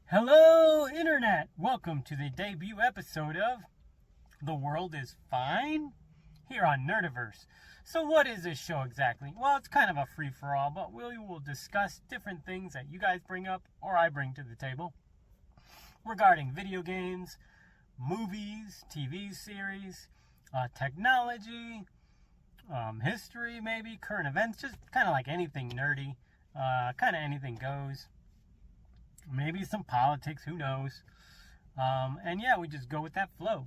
Hello, Internet! Welcome to the debut episode of The World is Fine here on Nerdiverse. So what is this show exactly? Well, it's kind of a free-for-all, but we will discuss different things that you guys bring up or I bring to the table regarding video games, movies, TV series, technology, history maybe, current events, just kind of like anything nerdy, kind of anything goes. Maybe some politics, who knows? And yeah, we just go with that flow.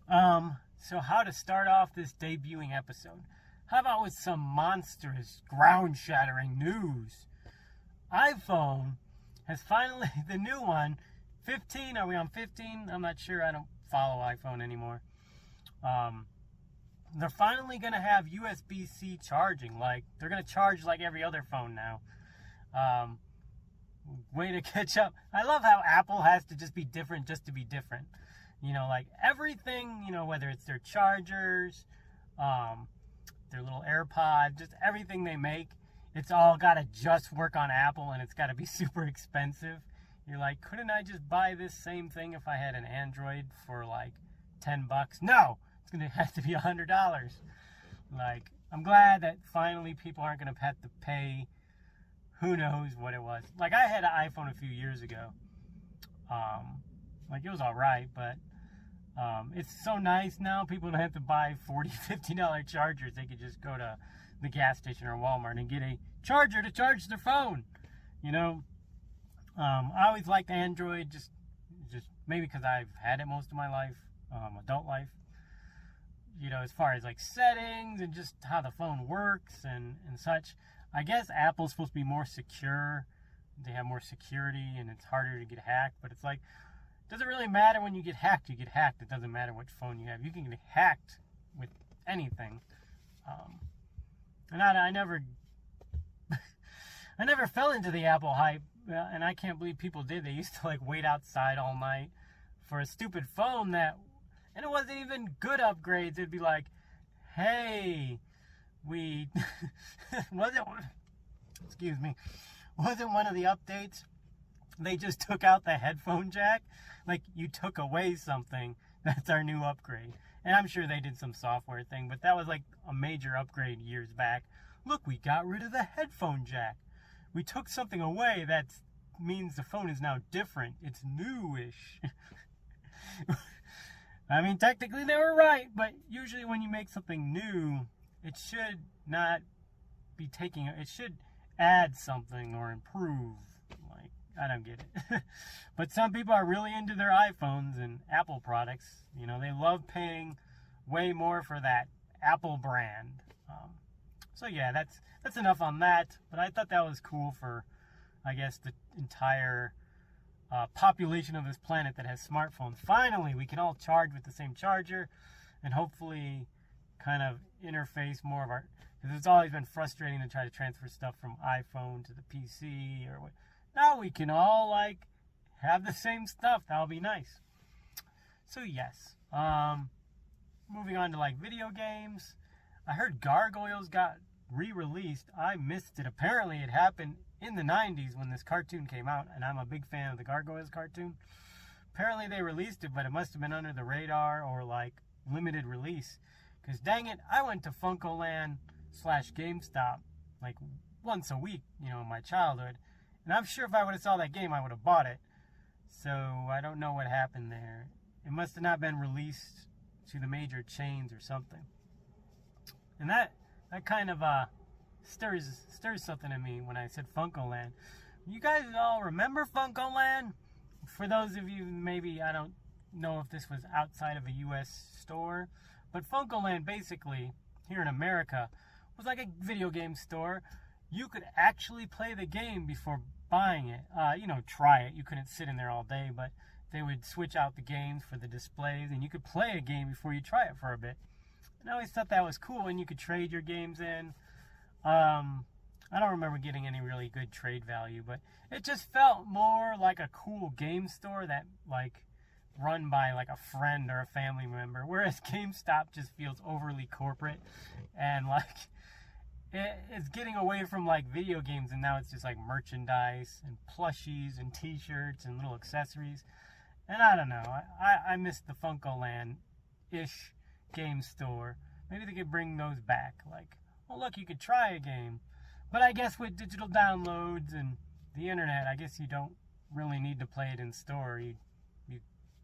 So how to start off this debuting episode? How about with some monstrous, ground-shattering news? iPhone has finally, the new one, 15, are we on 15? I'm not sure, I don't follow iPhone anymore. They're finally going to have USB-C charging, like, they're going to charge like every other phone now. Way to catch up. I love how Apple has to just be different just to be different. You know, like everything, you know, whether it's their chargers, their little AirPod, just everything they make, it's all got to just work on Apple and it's got to be super expensive. You're like, couldn't I just buy this same thing if I had an Android for like $10? No, it's going to have to be $100. Like, I'm glad that finally people aren't going to have to pay who knows what it was. Like, I had an iPhone a few years ago. Like, it was alright, but it's so nice now. People don't have to buy $40, $50 chargers. They could just go to the gas station or Walmart and get a charger to charge their phone. You know? I always liked Android, just maybe because I've had it most of my life, adult life. You know, as far as, like, settings and just how the phone works and such. I guess Apple's supposed to be more secure. They have more security and it's harder to get hacked. But it's like, does it really matter when you get hacked? You get hacked. It doesn't matter which phone you have. You can get hacked with anything. And I never I never fell into the Apple hype. And I can't believe people did. They used to like wait outside all night for a stupid phone that, and it wasn't even good upgrades. It'd be like, hey, we wasn't one of the updates, they just took out the headphone jack. Like, you took away something. That's our new upgrade. And I'm sure they did some software thing, but that was like a major upgrade years back. Look, we got rid of the headphone jack. We took something away. That means the phone is now different. It's newish. I mean, technically they were right, but usually when you make something new, it should not be it should add something or improve. Like, I don't get it. But some people are really into their iPhones and Apple products. You know, they love paying way more for that Apple brand. So yeah, that's enough on that. But I thought that was cool for, I guess, the entire population of this planet that has smartphones. Finally, we can all charge with the same charger and hopefully kind of interface more of our, because it's always been frustrating to try to transfer stuff from iPhone to the PC or what. Now we can all like have the same stuff. That'll be nice. So yes, moving on to like video games. I heard Gargoyles got re-released. I missed it. Apparently it happened in the 90s when this cartoon came out, and I'm a big fan of the Gargoyles cartoon. Apparently they released it, but it must have been under the radar or like limited release. Because dang it, I went to Funkoland / GameStop like once a week, you know, in my childhood. And I'm sure if I would have saw that game, I would have bought it. So I don't know what happened there. It must have not been released to the major chains or something. And that kind of stirs something in me when I said Funkoland. You guys all remember Funkoland? For those of you, maybe, I don't know if this was outside of a U.S. store, but Funkoland basically, here in America, was like a video game store. You could actually play the game before buying it. You know, try it. You couldn't sit in there all day, but they would switch out the games for the displays, and you could play a game before you try it for a bit. And I always thought that was cool, and you could trade your games in. I don't remember getting any really good trade value, but it just felt more like a cool game store that, like, run by like a friend or a family member, whereas GameStop just feels overly corporate and like it's getting away from like video games, and now it's just like merchandise and plushies and t-shirts and little accessories. And I don't know, I miss the Funko-Land-ish game store. Maybe they could bring those back. Like, oh look, you could try a game. But I guess with digital downloads and the internet, I guess you don't really need to play it in store.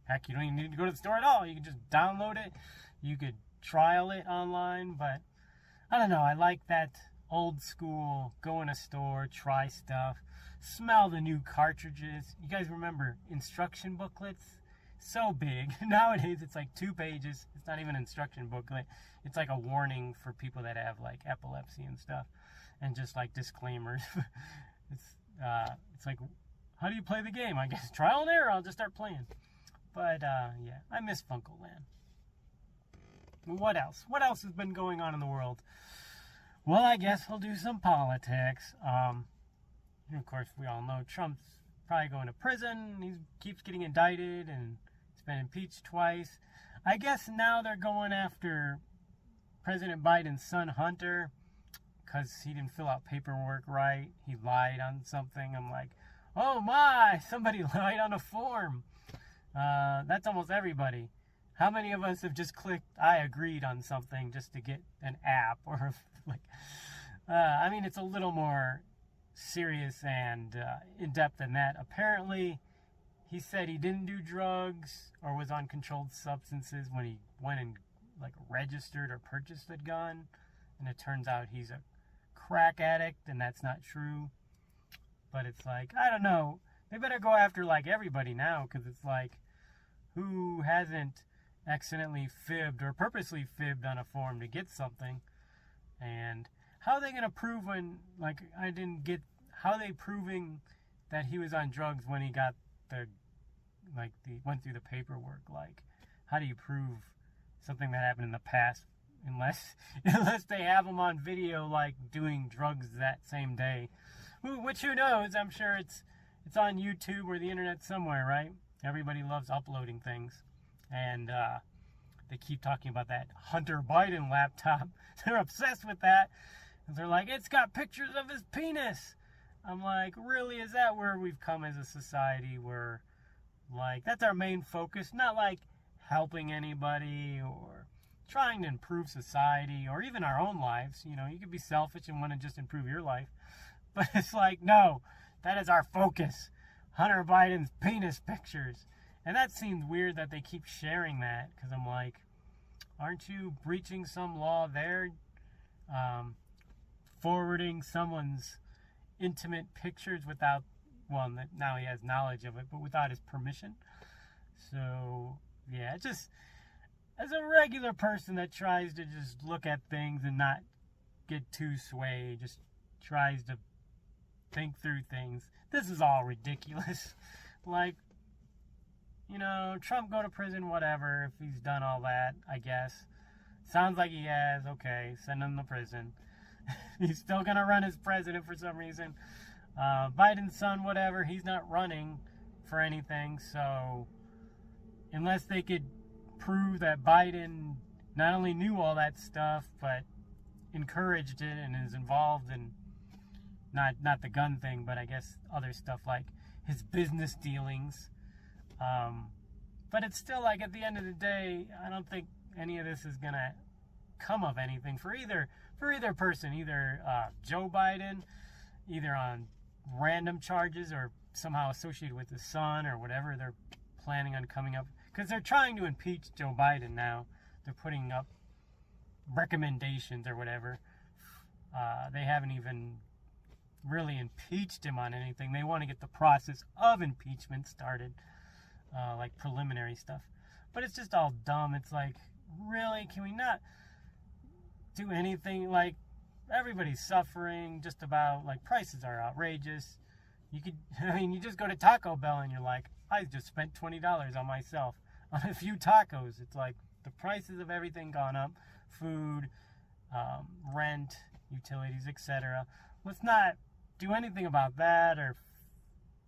Heck, you don't even need to go to the store at all. You can just download it. You could trial it online, but I don't know. I like that old school, go in a store, try stuff, smell the new cartridges. You guys remember instruction booklets? So big. Nowadays it's like 2 pages. It's not even an instruction booklet. It's like a warning for people that have like epilepsy and stuff, and just like disclaimers. It's like, how do you play the game? I guess trial and error. I'll just start playing. But yeah, I miss Funko-Land. What else? What else has been going on in the world? Well, I guess we'll do some politics. Of course, we all know Trump's probably going to prison. He keeps getting indicted, and he's been impeached twice. I guess now they're going after President Biden's son, Hunter, because he didn't fill out paperwork right. He lied on something. I'm like, oh my, somebody lied on a form. That's almost everybody. How many of us have just clicked I agreed on something just to get an app? Or like, I mean, it's a little more serious and in-depth than that. Apparently, he said he didn't do drugs or was on controlled substances when he went and like registered or purchased a gun, and it turns out he's a crack addict, and that's not true. But it's like, I don't know, they better go after like everybody now, because it's like, who hasn't accidentally fibbed or purposely fibbed on a form to get something? And how are they going to prove when, like, I didn't get, how are they proving that he was on drugs when he got went through the paperwork? Like, how do you prove something that happened in the past unless they have him on video, like, doing drugs that same day? Which, who knows? I'm sure it's on YouTube or the internet somewhere, right? Everybody loves uploading things. And they keep talking about that Hunter Biden laptop. They're obsessed with that. And they're like, it's got pictures of his penis. I'm like, really? Is that where we've come as a society, where, like, that's our main focus? Not like helping anybody or trying to improve society or even our own lives. You know, you could be selfish and want to just improve your life. But it's like, no, that is our focus. Hunter Biden's penis pictures. And that seems weird that they keep sharing that, because I'm like, aren't you breaching some law there? Forwarding someone's intimate pictures without, well, now he has knowledge of it, but without his permission. So, yeah, just as a regular person that tries to just look at things and not get too swayed, just tries to think through things, this is all ridiculous. Like, you know, Trump go to prison, whatever, if he's done all that, I guess. Sounds like he has. Okay, send him to prison. He's still going to run as president for some reason. Biden's son, whatever, he's not running for anything. So, unless they could prove that Biden not only knew all that stuff, but encouraged it and is involved in, not the gun thing, but I guess other stuff like his business dealings. But it's still like, at the end of the day, I don't think any of this is going to come of anything for either person, either Joe Biden, either on random charges or somehow associated with his son or whatever they're planning on coming up. Because they're trying to impeach Joe Biden now. They're putting up recommendations or whatever. They haven't even really impeached him on anything. They want to get the process of impeachment started. Like preliminary stuff. But it's just all dumb. It's like, really? Can we not do anything? Like, everybody's suffering just about. Like, prices are outrageous. You could, I mean, you just go to Taco Bell and you're like, I just spent $20 on myself on a few tacos. It's like, the prices of everything gone up. Food, rent, utilities, etc. Let's not do anything about that or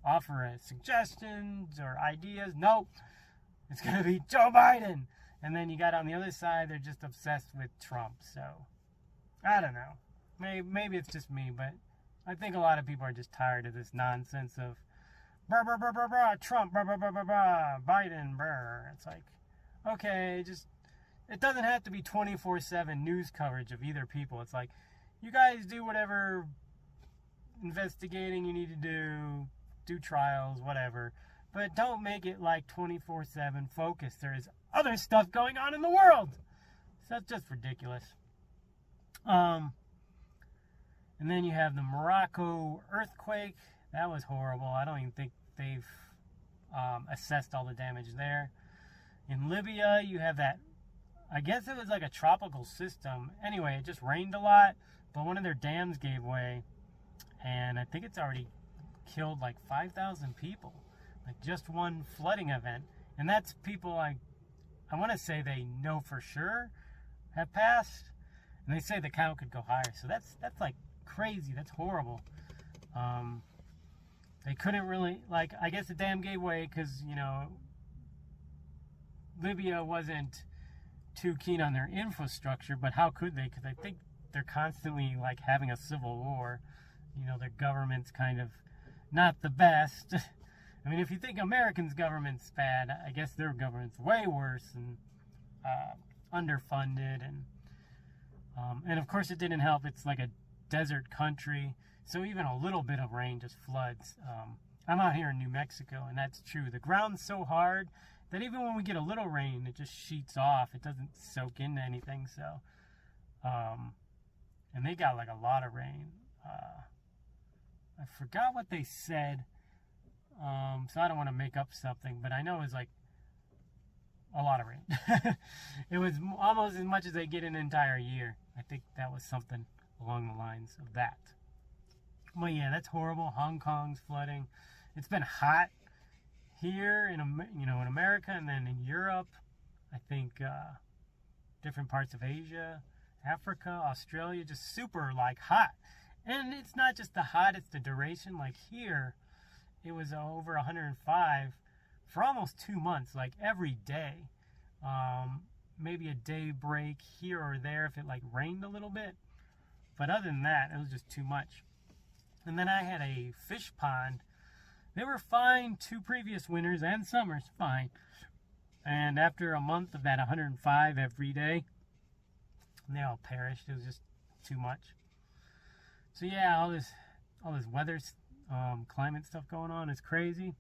offer suggestions or ideas. Nope. It's going to be Joe Biden. And then you got on the other side, they're just obsessed with Trump. So, I don't know. Maybe it's just me, but I think a lot of people are just tired of this nonsense of brr, brr, brr, brr, brr, Trump, brr, brr, brr, brr, brr, Biden, brr. It's like, okay, just, it doesn't have to be 24/7 news coverage of either people. It's like, you guys do whatever investigating you need to do trials, whatever, but don't make it like 24/7 focus. There is other stuff going on in the world. So that's just ridiculous. And then you have the Morocco earthquake. That was horrible. I don't even think they've assessed all the damage there. In Libya, you have that, I guess it was like a tropical system. Anyway, it just rained a lot, but one of their dams gave way, and I think it's already killed like 5,000 people. Like just one flooding event. And that's people I want to say they know for sure have passed. And they say the count could go higher. So that's like crazy. That's horrible. They couldn't really, like, I guess the dam gave way because, you know, Libya wasn't too keen on their infrastructure, but how could they? Because I think they're constantly, like, having a civil war. You know, their government's kind of not the best. I mean, if you think Americans' government's bad, I guess their government's way worse and underfunded. And of course, it didn't help. It's like a desert country, so even a little bit of rain just floods. I'm out here in New Mexico, and that's true. The ground's so hard that even when we get a little rain, it just sheets off. It doesn't soak into anything. So, and they got like a lot of rain. I forgot what they said, so I don't want to make up something, but I know it was like a lot of rain. It was almost as much as they get in an entire year. I think that was something along the lines of that. Well, yeah, that's horrible. Hong Kong's flooding. It's been hot here in America, and then in Europe. I think different parts of Asia, Africa, Australia, just super like hot. And it's not just the hot; it's the duration. Like here, it was over 105 for almost 2 months, like every day. Maybe a day break here or there if it like rained a little bit. But other than that, it was just too much. And then I had a fish pond. They were fine 2 previous winters and summers, fine. And after a month of that 105 every day, they all perished. It was just too much. So yeah, all this weather, climate stuff going on is crazy.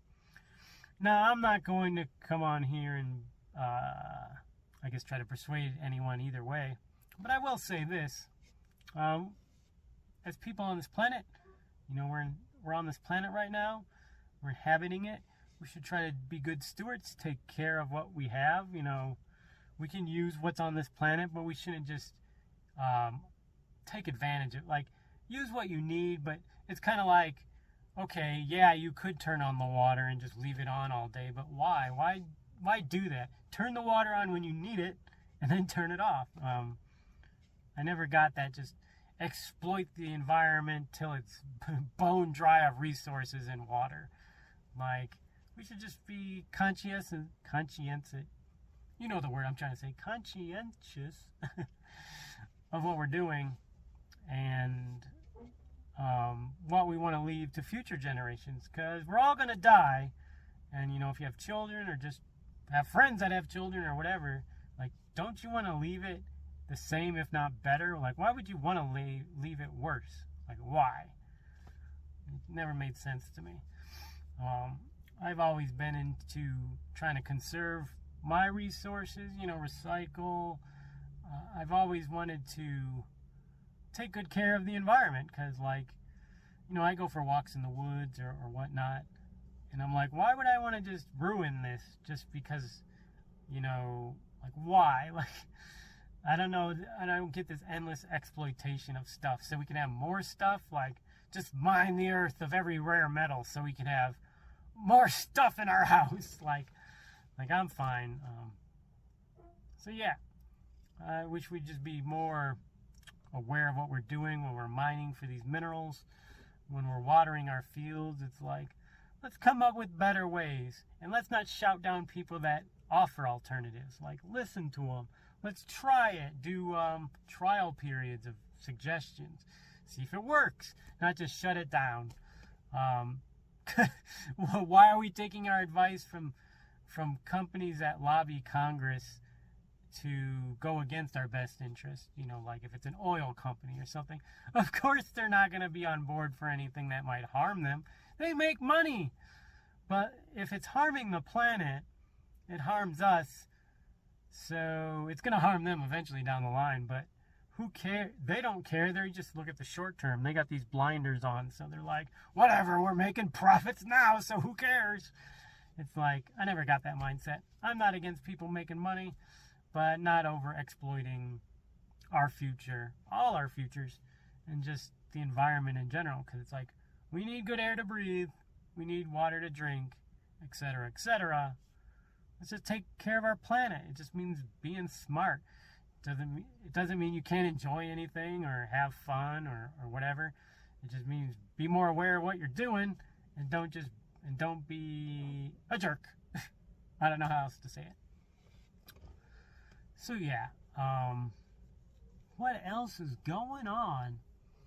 Now, I'm not going to come on here and, I guess, try to persuade anyone either way. But I will say this. As people on this planet, you know, we're on this planet right now. We're inhabiting it. We should try to be good stewards, take care of what we have. You know, we can use what's on this planet, but we shouldn't just take advantage of, like, use what you need. But it's kind of like, okay, yeah, you could turn on the water and just leave it on all day, but why? Why do that? Turn the water on when you need it, and then turn it off. I never got that. Just exploit the environment till it's bone dry of resources and water. Like, we should just be conscientious. You know the word I'm trying to say. Conscientious of what we're doing and what we want to leave to future generations. Because we're all going to die. And, you know, if you have children or just have friends that have children or whatever, like, don't you want to leave it the same, if not better? Like, why would you want to leave it worse? Like, why? It never made sense to me. I've always been into trying to conserve my resources, you know, recycle. I've always wanted to take good care of the environment because, like, you know, I go for walks in the woods or whatnot, and I'm like, why would I want to just ruin this just because, you know, like, why? Like, I don't know. I don't get this endless exploitation of stuff. So we can have more stuff, like, just mine the earth of every rare metal so we can have more stuff in our house. Like I'm fine. So yeah, I wish we'd just be more aware of what we're doing when we're mining for these minerals, when we're watering our fields. It's like, let's come up with better ways, and let's not shout down people that offer alternatives. Like, listen to them. Let's try it. Do trial periods of suggestions. See if it works, not just shut it down. Why are we taking our advice from companies that lobby Congress to go against our best interest? You know, like if it's an oil company or something, of course they're not going to be on board for anything that might harm them. They make money. But if it's harming the planet, it harms us. So it's going to harm them eventually down the line. But who cares? They don't care. They just look at the short term. They got these blinders on. So they're like, whatever, we're making profits now, so who cares? It's like, I never got that mindset. I'm not against people making money, but not over exploiting our future, all our futures, and just the environment in general. Because it's like, we need good air to breathe. We need water to drink, etc., etc. Let's just take care of our planet. It just means being smart. It doesn't mean you can't enjoy anything or have fun or whatever. It just means be more aware of what you're doing and don't be a jerk. I don't know how else to say it. So yeah, what else is going on?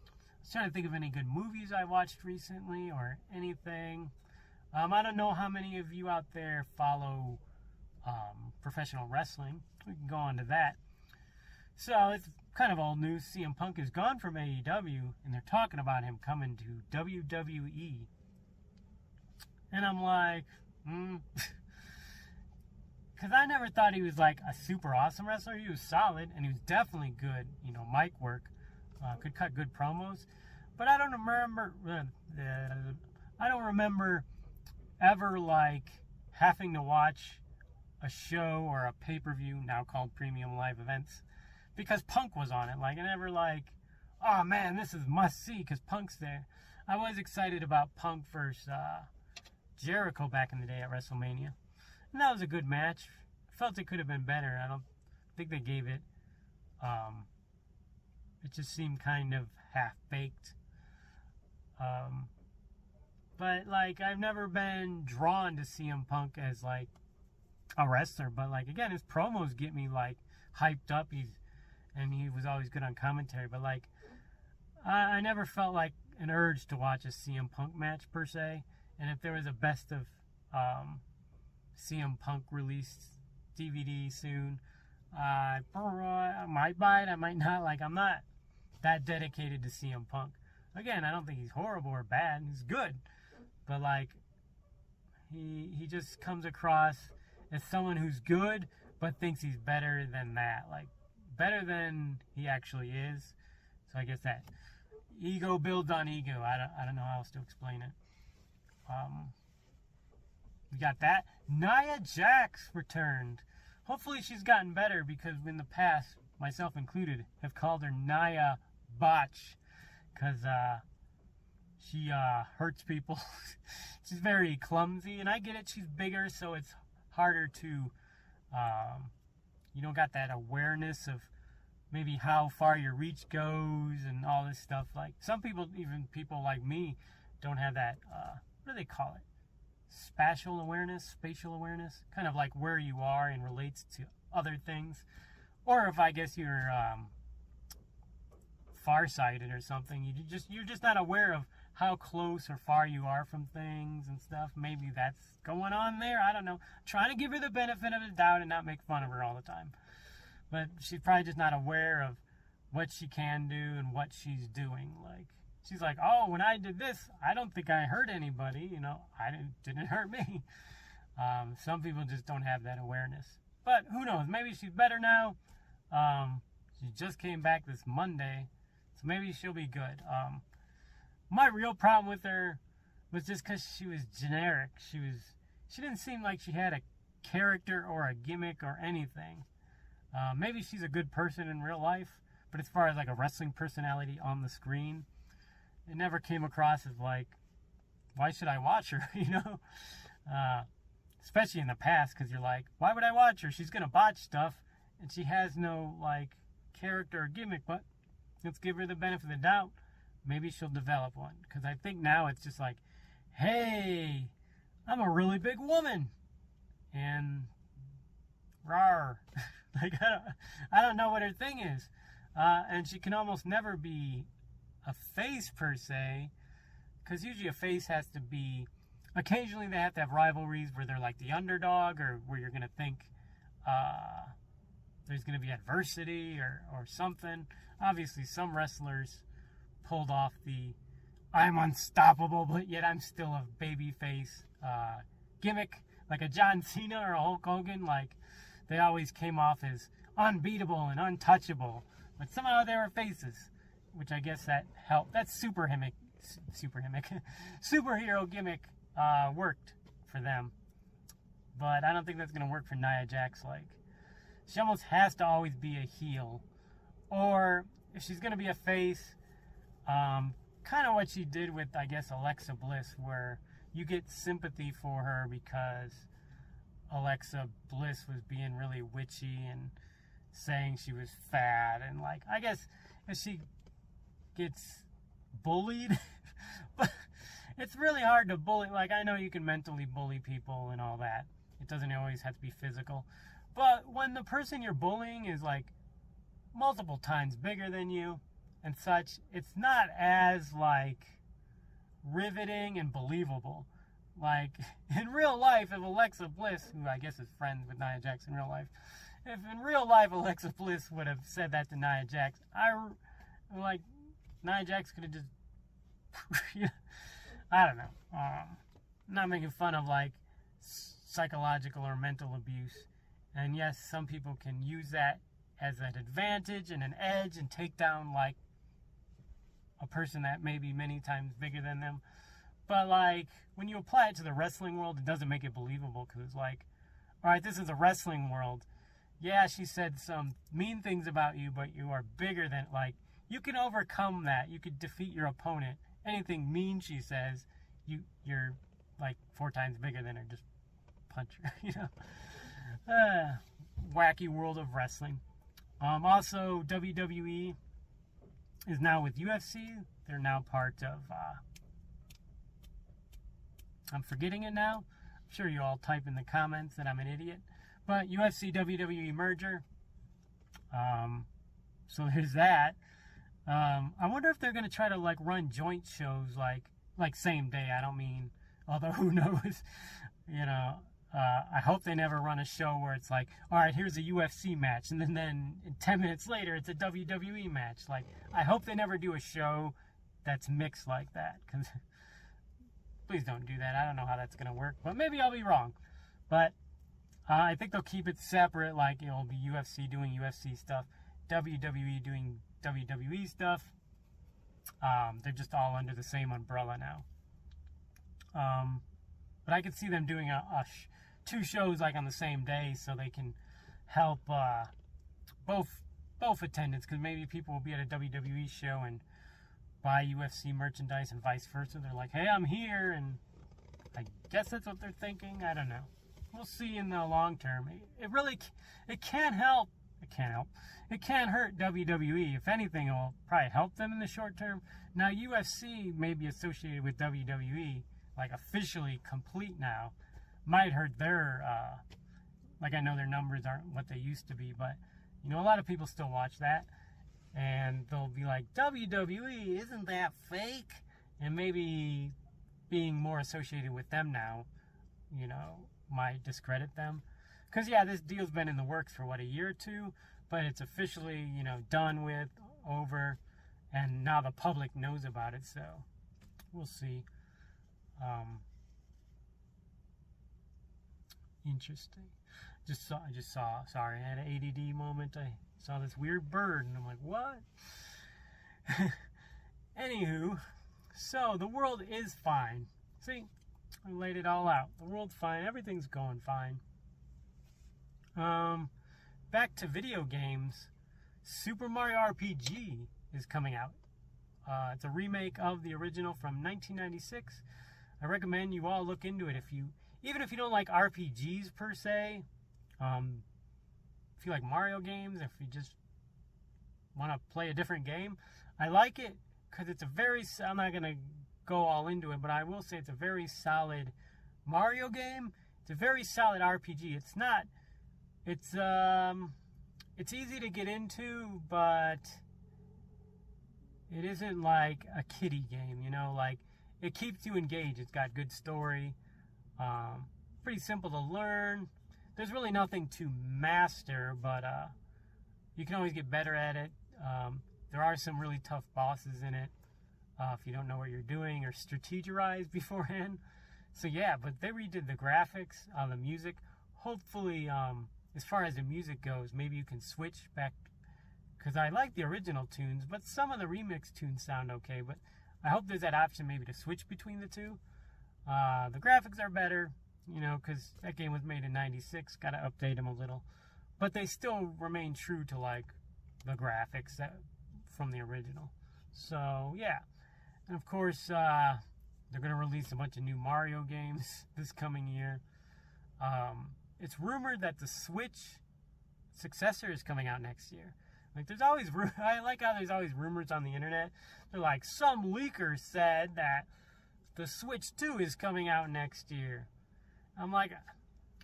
I was trying to think of any good movies I watched recently or anything. I don't know how many of you out there follow professional wrestling. We can go on to that. So it's kind of old news. CM Punk is gone from AEW, and they're talking about him coming to WWE. And I'm like, because I never thought he was like a super awesome wrestler. He was solid, and he was definitely good, you know, mic work. Could cut good promos. But I don't remember ever like having to watch a show or a pay-per-view, now called Premium Live Events, because Punk was on it. Like, I never like, oh man, this is must see because Punk's there. I was excited about Punk versus Jericho back in the day at WrestleMania, and that was a good match. Felt it could have been better. I don't think they gave it. It just seemed kind of half-baked. But like, I've never been drawn to CM Punk as like a wrestler. But like, again, his promos get me like hyped up. And he was always good on commentary. But like, I never felt like an urge to watch a CM Punk match per se. And if there was a best of CM Punk released DVD soon, I might buy it. I might not. Like, I'm not that dedicated to CM Punk. Again, I don't think he's horrible or bad. He's good. But like, he just comes across as someone who's good but thinks he's better than that. Like, better than he actually is. So I guess that ego builds on ego. I don't know how else to explain it. We got that. Nia Jax returned. Hopefully she's gotten better, because in the past, myself included, have called her Nia Botch, because she hurts people. She's very clumsy, and I get it. She's bigger, so it's harder to, you don't got that awareness of maybe how far your reach goes and all this stuff. Like, some people, even people like me, don't have that, what do they call it? Spatial awareness, kind of like where you are and relates to other things. Or if I guess you're farsighted or something, you're just not aware of how close or far you are from things and stuff. Maybe that's going on there. I don't know. Trying to give her the benefit of the doubt and not make fun of her all the time. But she's probably just not aware of what she can do and what she's doing. Like, she's like, oh, when I did this, I don't think I hurt anybody. You know, didn't hurt me. Some people just don't have that awareness. But who knows? Maybe she's better now. She just came back this Monday, so maybe she'll be good. My real problem with her was just because she was generic. She didn't seem like she had a character or a gimmick or anything. Maybe she's a good person in real life, but as far as like a wrestling personality on the screen, it never came across as like, why should I watch her? You know, especially in the past, because you're like, why would I watch her? She's gonna botch stuff, and she has no like character or gimmick. But let's give her the benefit of the doubt. Maybe she'll develop one, because I think now it's just like, hey, I'm a really big woman, and rawr. Like, I don't know what her thing is. And she can almost never be a face per se, because usually a face has to be, occasionally they have to have rivalries where they're like the underdog, or where you're going to think there's going to be adversity or something. Obviously, some wrestlers pulled off the I'm unstoppable, but yet I'm still a baby face gimmick, like a John Cena or a Hulk Hogan. Like, they always came off as unbeatable and untouchable, but somehow they were faces, which I guess that helped. That superhero gimmick worked for them, but I don't think that's going to work for Nia Jax. Like, she almost has to always be a heel, or if she's going to be a face, kind of what she did with, I guess, Alexa Bliss, where you get sympathy for her because Alexa Bliss was being really witchy and saying she was fat, and like, I guess if she gets bullied, but it's really hard to bully. Like, I know you can mentally bully people and all that. It doesn't always have to be physical. But when the person you're bullying is like multiple times bigger than you and such, it's not as like riveting and believable. Like, in real life, if Alexa Bliss, who I guess is friends with Nia Jax in real life, if in real life Alexa Bliss would have said that to Nia Jax, Nia Jax could have just, I don't know. I'm not making fun of like psychological or mental abuse. And yes, some people can use that as an advantage and an edge and take down like a person that may be many times bigger than them. But like, when you apply it to the wrestling world, it doesn't make it believable, because it's like, all right, this is a wrestling world. Yeah, she said some mean things about you, but you are bigger than, like, you can overcome that. You could defeat your opponent. Anything mean she says, you're like 4 times bigger than her. Just punch her, you know. Wacky world of wrestling. Also, WWE is now with UFC. They're now part of, I'm forgetting it now. I'm sure you all type in the comments that I'm an idiot. But UFC WWE merger. So there's that. I wonder if they're going to try to like run joint shows like same day. I don't mean, although who knows, you know. I hope they never run a show where it's like, all right, here's a UFC match, and then 10 minutes later it's a WWE match. Like, I hope they never do a show that's mixed like that, because please don't do that. I don't know how that's going to work, but maybe I'll be wrong. But I think they'll keep it separate, like it'll be UFC doing UFC stuff, WWE doing WWE stuff. They're just all under the same umbrella now. But I could see them doing 2 shows like on the same day, so they can help both attendants, because maybe people will be at a WWE show and buy UFC merchandise and vice versa. They're like, hey, I'm here, and I guess that's what they're thinking. I don't know. We'll see in the long term. It can't help. It can't hurt WWE. If anything, it will probably help them in the short term. Now, UFC may be associated with WWE, like officially complete now. Might hurt their, like, I know their numbers aren't what they used to be, but, you know, a lot of people still watch that. And they'll be like, WWE, isn't that fake? And maybe being more associated with them now, you know, might discredit them. Because, yeah, this deal's been in the works for, what, a year or 2? But it's officially, you know, done with, over, and now the public knows about it, so we'll see. Interesting. I just saw, sorry, I had an ADD moment. I saw this weird bird, and I'm like, what? Anywho, so the world is fine. See, I laid it all out. The world's fine. Everything's going fine. Back to video games. Super Mario RPG is coming out. It's a remake of the original from 1996. I recommend you all look into it even if you don't like RPGs per se. If you like Mario games, if you just want to play a different game, I like it because it's I'm not going to go all into it, but I will say it's a very solid Mario game. It's a very solid RPG. It's easy to get into, but it isn't like a kiddie game, you know, like it keeps you engaged. It's got good story, pretty simple to learn. There's really nothing to master, but you can always get better at it. There are some really tough bosses in it if you don't know what you're doing or strategize beforehand. So yeah, but they redid the graphics, the music. Hopefully, as far as the music goes, maybe you can switch back, because I like the original tunes, but some of the remix tunes sound okay. But I hope there's that option maybe to switch between the two. The graphics are better, you know, because that game was made in '96. Got to update them a little, but they still remain true to like the graphics from the original. So yeah, and of course they're going to release a bunch of new Mario games this coming year. It's rumored that the Switch successor is coming out next year. Like, there's always, I like how there's always rumors on the internet. They're like, some leaker said that the Switch 2 is coming out next year. I'm like,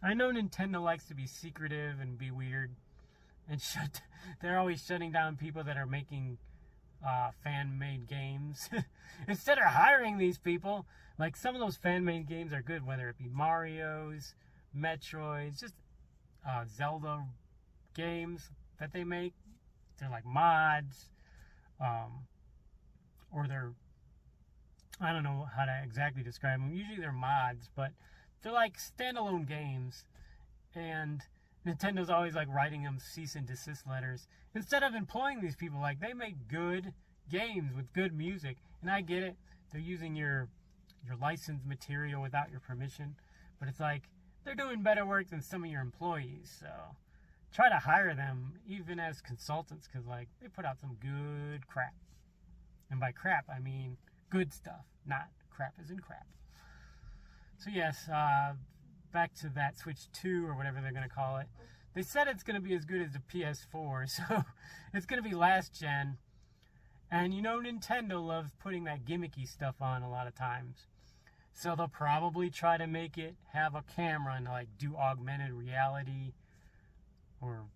I know Nintendo likes to be secretive and be weird, and they're always shutting down people that are making fan-made games. Instead of hiring these people, like, some of those fan-made games are good, whether it be Mario's, Metroid's, just Zelda games that they make. They're like mods, or they're, I don't know how to exactly describe them. Usually they're mods, but they're like standalone games, and Nintendo's always like writing them cease and desist letters instead of employing these people. Like, they make good games with good music, and I get it, they're using your licensed material without your permission, but it's like they're doing better work than some of your employees. So try to hire them even as consultants, because like they put out some good crap, and by crap I mean good stuff, not crap as in crap. So yes, back to that Switch 2 or whatever they're going to call it. They said it's going to be as good as the PS4, so it's going to be last gen. And you know Nintendo loves putting that gimmicky stuff on a lot of times. So they'll probably try to make it have a camera and like do augmented reality or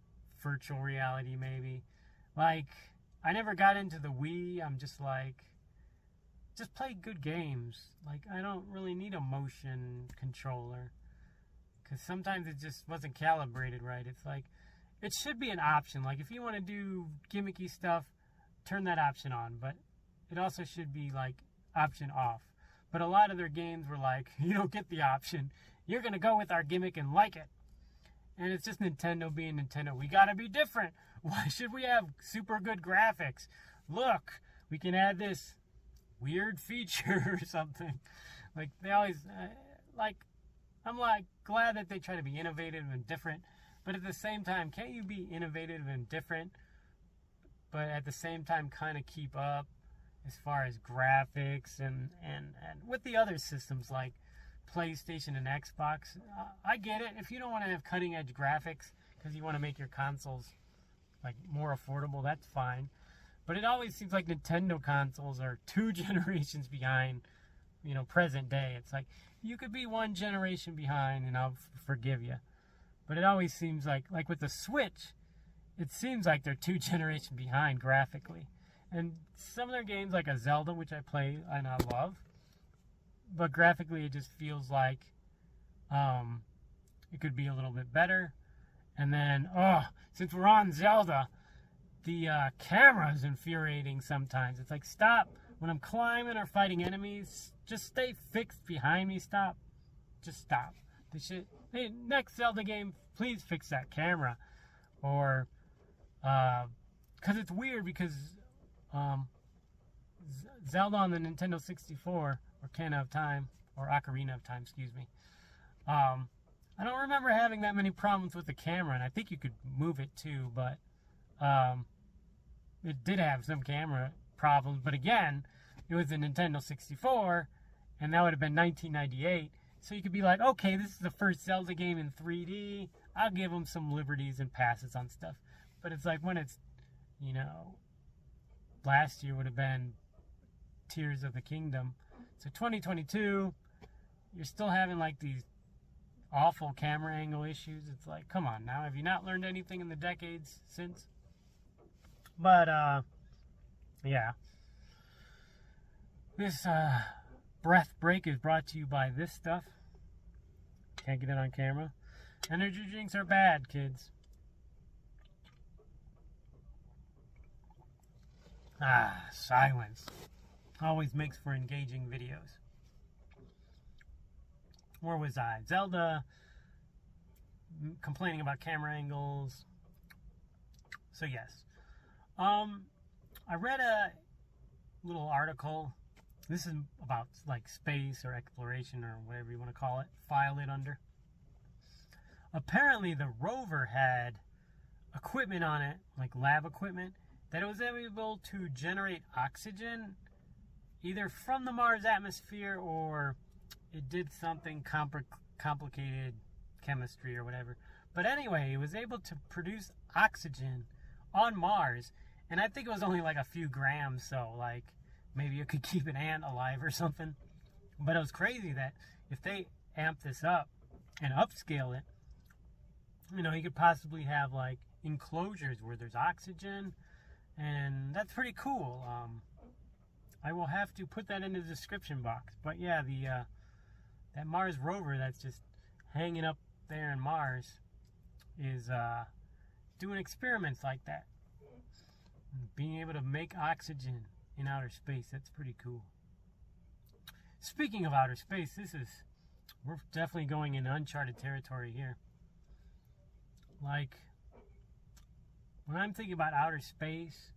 virtual reality maybe. Like, I never got into the Wii. I'm just like, just play good games. Like, I don't really need a motion controller, because sometimes it just wasn't calibrated right. It's like, it should be an option. Like, if you want to do gimmicky stuff, turn that option on. But it also should be like option off. But a lot of their games were like, you don't get the option. You're going to go with our gimmick and like it. And it's just Nintendo being Nintendo. We got to be different. Why should we have super good graphics? Look, we can add this weird feature or something. Like, they always, I'm like glad that they try to be innovative and different. But at the same time, can't you be innovative and different, but at the same time kind of keep up as far as graphics and with the other systems like PlayStation and Xbox? I get it. If you don't want to have cutting edge graphics because you want to make your consoles like more affordable, that's fine. But it always seems like Nintendo consoles are 2 generations behind, you know, present day. It's like, you could be 1 generation behind and I'll forgive you. But it always seems like with the Switch, it seems like they're 2 generations behind graphically. And some of their games, like a Zelda, which I play and I love, but graphically it just feels like it could be a little bit better. And then, since we're on Zelda, the camera is infuriating sometimes. It's like, stop. When I'm climbing or fighting enemies, just stay fixed behind me. Stop. Just stop. Hey, next Zelda game, please fix that camera. Or, because it's weird, because Zelda on the Nintendo 64, or Ocarina of Time, excuse me. I don't remember having that many problems with the camera, and I think you could move it too, but it did have some camera problems. But again, it was a Nintendo 64, and that would have been 1998. So you could be like, okay, this is the first Zelda game in 3D. I'll give them some liberties and passes on stuff. But it's like when it's, you know, last year would have been Tears of the Kingdom. So 2022, you're still having like these awful camera angle issues. It's like, come on now, have you not learned anything in the decades since? But yeah, This breath break is brought to you by this stuff. Can't get it on camera. Energy drinks are bad, kids. Silence. Always makes for engaging videos. Where was I? Zelda complaining about camera angles. So yes. I read a little article. This is about like space or exploration or whatever you want to call it. File it under. Apparently the rover had equipment on it, like lab equipment, that it was able to generate oxygen either from the Mars atmosphere or it did something complicated chemistry or whatever. But anyway, it was able to produce oxygen on Mars, and I think it was only like a few grams, so like maybe it could keep an ant alive or something. But it was crazy that if they amp this up and upscale it, you know, you could possibly have like enclosures where there's oxygen, and that's pretty cool. I will have to put that in the description box. But yeah, that Mars rover that's just hanging up there in Mars is doing experiments like that. Being able to make oxygen in outer space, that's pretty cool. Speaking of outer space, we're definitely going in uncharted territory here. Like, when I'm thinking about outer space,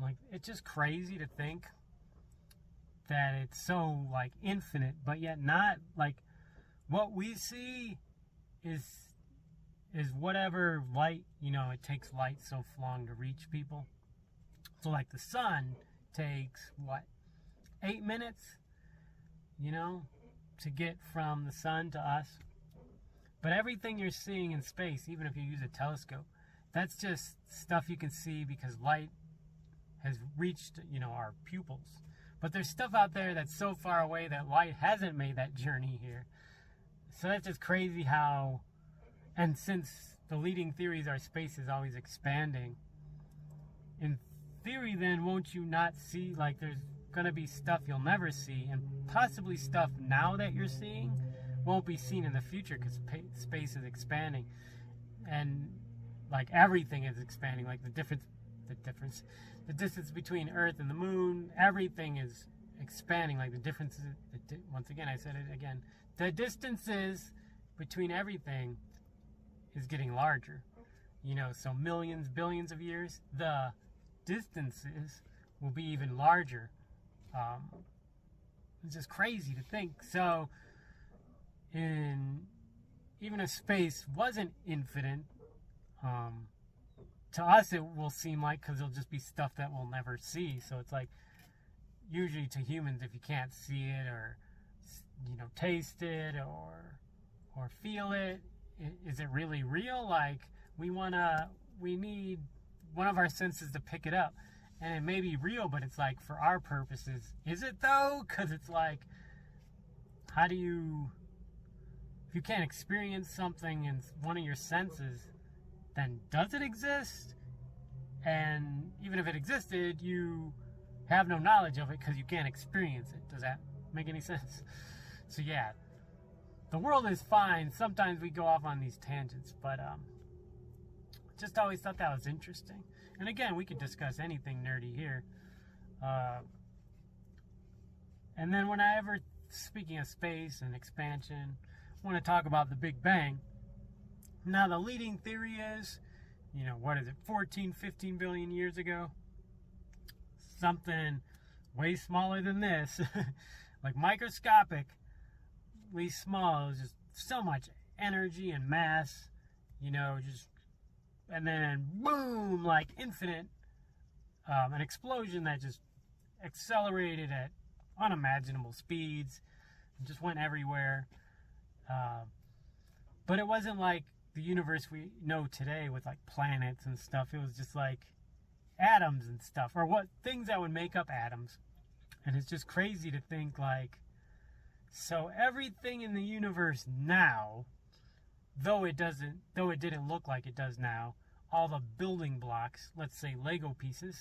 like, it's just crazy to think that it's so, like, infinite, but yet not, like, what we see is whatever light, you know, it takes light so long to reach people. So, like, the sun takes, what, 8 minutes, you know, to get from the sun to us. But everything you're seeing in space, even if you use a telescope, that's just stuff you can see because light has reached, you know, our pupils. But there's stuff out there that's so far away that light hasn't made that journey here. So that's just crazy how, and since the leading theories are space is always expanding, in theory then won't you not see, like, there's going to be stuff you'll never see, and possibly stuff now that you're seeing won't be seen in the future because space is expanding, and like everything is expanding. Like the distance between Earth and the Moon, everything is expanding. Like the differences, once again, I said it again, the distances between everything is getting larger. You know, so millions, billions of years, the distances will be even larger. It's just crazy to think. So, even if space wasn't infinite, to us it will seem like, because it'll just be stuff that we'll never see. So it's like, usually to humans, if you can't see it or, you know, taste it or feel it, is it really real? Like, we need one of our senses to pick it up, and it may be real, but it's like, for our purposes, is it though? Because it's like, how do you, if you can't experience something in one of your senses, then does it exist? And even if it existed, you have no knowledge of it because you can't experience it. Does that make any sense? So yeah, the world is fine. Sometimes we go off on these tangents, but just always thought that was interesting. And again, we could discuss anything nerdy here. And then speaking of space and expansion, I want to talk about the Big Bang. Now, the leading theory is, you know, what is it, 14, 15 billion years ago? Something way smaller than this. Like microscopically small. It was just so much energy and mass, you know, and then boom, like infinite, an explosion that just accelerated at unimaginable speeds and just went everywhere. But it wasn't like the universe we know today with like planets and stuff. It was just like atoms and stuff, or what things that would make up atoms. And it's just crazy to think, like, so everything in the universe now, though it didn't look like it does now, all the building blocks, let's say Lego pieces,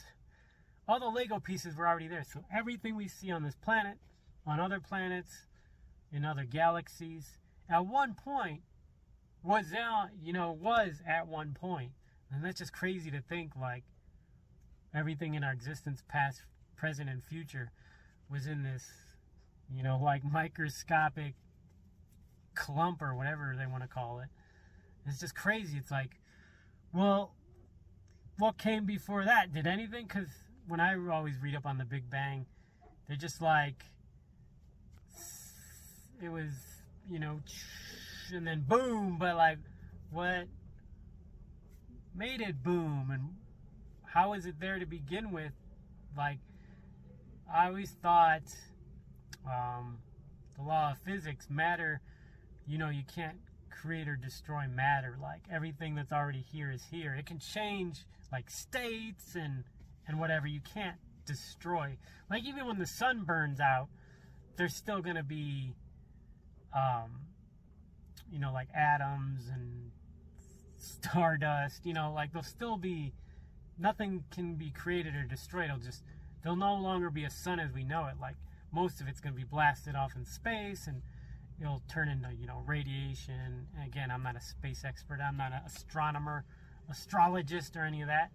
all the Lego pieces were already there. So everything we see on this planet, on other planets, in other galaxies, at one point was at one point. And that's just crazy to think, like, everything in our existence, past, present, and future, was in this, like microscopic clump or whatever they want to call it. It's just crazy. It's like, well, what came before that? Did anything? Because when I always read up on the Big Bang, they're just like, it was, and then boom, but like, what made it boom, and how is it there to begin with? Like, I always thought the law of physics, matter, you can't create or destroy matter. Like, everything that's already here is here. It can change, like, states and whatever. You can't destroy. Like, even when the sun burns out, there's still going to be, like atoms and stardust, like, there'll still be, nothing can be created or destroyed. There'll no longer be a sun as we know it. Like, most of it's going to be blasted off in space, and it'll turn into, radiation. And again, I'm not a space expert. I'm not an astronomer, astrologist, or any of that.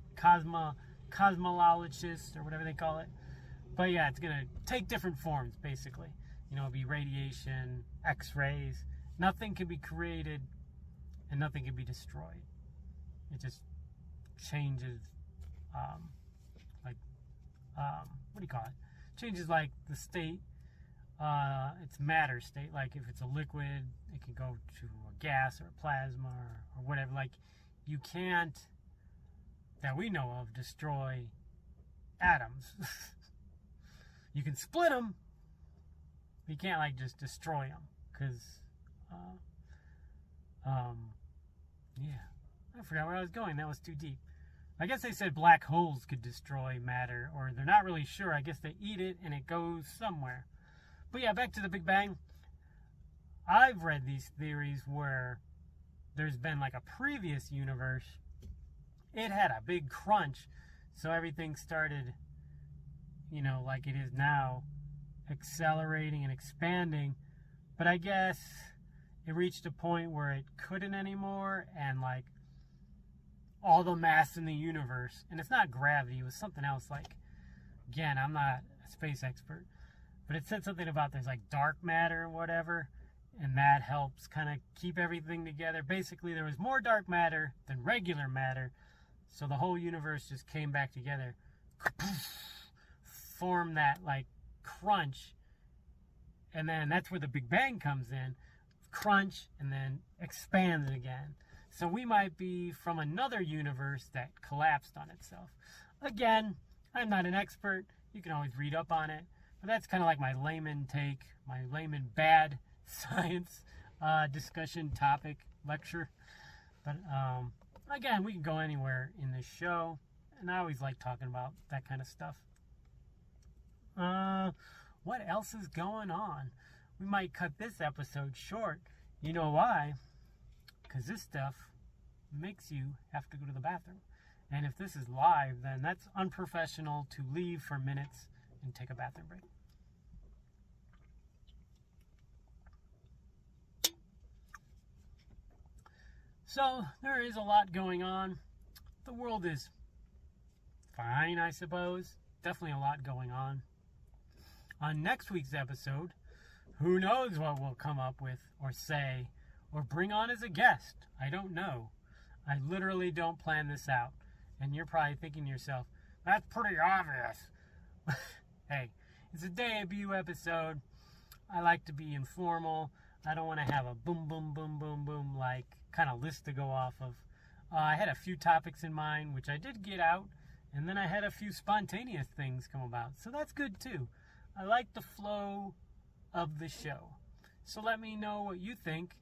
Cosmologist, or whatever they call it. But yeah, it's going to take different forms, basically. It'll be radiation, X-rays. Nothing can be created, and nothing can be destroyed. It just changes, what do you call it? Changes, like, the state. It's matter state. Like, if it's a liquid, it can go to a gas or a plasma or whatever. Like, you can't, that we know of, destroy atoms. You can split them, but you can't, like, just destroy them. Because, yeah. I forgot where I was going. That was too deep. I guess they said black holes could destroy matter, or they're not really sure. I guess they eat it and it goes somewhere. But yeah, back to the Big Bang. I've read these theories where there's been like a previous universe. It had a big crunch, so everything started, like it is now, accelerating and expanding. But I guess it reached a point where it couldn't anymore, and like all the mass in the universe, and it's not gravity, it was something else. Like, again, I'm not a space expert, but it said something about there's like dark matter or whatever, and that helps kind of keep everything together. Basically, there was more dark matter than regular matter, so the whole universe just came back together, formed that like crunch, and then that's where the Big Bang comes in. Crunch, and then expands again. So we might be from another universe that collapsed on itself. Again, I'm not an expert. You can always read up on it. But that's kind of like my layman take, my layman bad science discussion topic lecture. But again, we can go anywhere in this show. And I always like talking about that kind of stuff. What else is going on? We might cut this episode short. You know why? Because this stuff makes you have to go to the bathroom. And if this is live, then that's unprofessional to leave for minutes and take a bathroom break. So, there is a lot going on. The world is fine, I suppose. Definitely a lot going on. On next week's episode, who knows what we'll come up with or say or bring on as a guest. I don't know. I literally don't plan this out. And you're probably thinking to yourself, that's pretty obvious. Hey, it's a debut episode. I like to be informal. I don't want to have a boom, boom, boom, boom, boom, like kind of list to go off of. I had a few topics in mind, which I did get out. And then I had a few spontaneous things come about. So that's good too. I like the flow of the show. So let me know what you think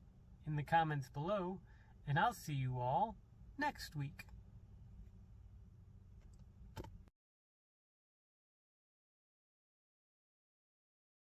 in the comments below, and I'll see you all next week.